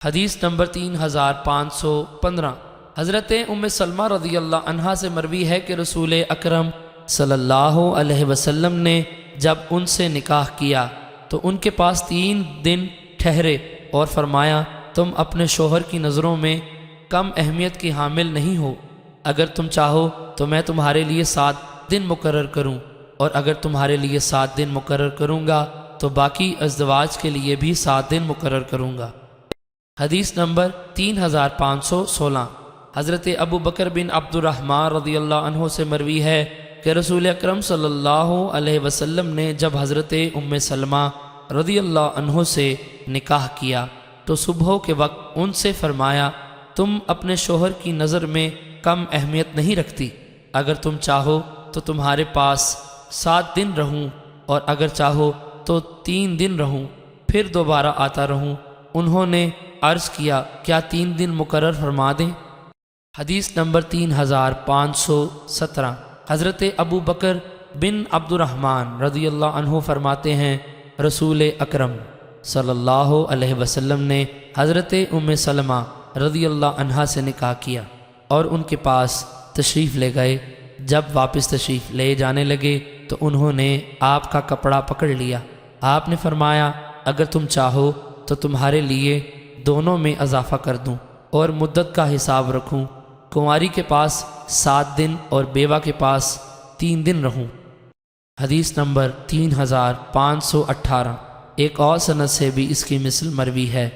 حدیث نمبر 3515۔ حضرت ام سلمہ رضی اللہ عنہا سے مروی ہے کہ رسول اکرم صلی اللہ علیہ وسلم نے جب ان سے نکاح کیا تو ان کے پاس 3 دن ٹھہرے اور فرمایا تم اپنے شوہر کی نظروں میں کم اہمیت کی حامل نہیں ہو، اگر تم چاہو تو میں تمہارے لیے 7 دن مقرر کروں، اور اگر تمہارے لیے 7 دن مقرر کروں گا تو باقی ازدواج کے لیے بھی 7 دن مقرر کروں گا۔ حدیث نمبر 3516۔ حضرت ابو بکر بن عبد الرحمن رضی اللہ عنہ سے مروی ہے کہ رسول اکرم صلی اللہ علیہ وسلم نے جب حضرت ام سلمہ رضی اللہ عنہ سے نکاح کیا تو صبح کے وقت ان سے فرمایا تم اپنے شوہر کی نظر میں کم اہمیت نہیں رکھتی، اگر تم چاہو تو تمہارے پاس 7 دن رہوں، اور اگر چاہو تو 3 دن رہوں، پھر دوبارہ آتا رہوں۔ انہوں نے عرض کیا کیا 3 دن مقرر فرما دیں؟ حدیث نمبر 3517۔ حضرت ابو بکر بن عبد الرحمن رضی اللہ عنہ فرماتے ہیں رسول اکرم صلی اللہ علیہ وسلم نے حضرت ام سلمہ رضی اللہ عنہا سے نکاح کیا اور ان کے پاس تشریف لے گئے۔ جب واپس تشریف لے جانے لگے تو انہوں نے آپ کا کپڑا پکڑ لیا۔ آپ نے فرمایا اگر تم چاہو تو تمہارے لیے دونوں میں اضافہ کر دوں اور مدت کا حساب رکھوں، کنواری کے پاس 7 دن اور بیوہ کے پاس 3 دن رہوں۔ حدیث نمبر 3518۔ ایک اور سند سے بھی اس کی مثل مروی ہے۔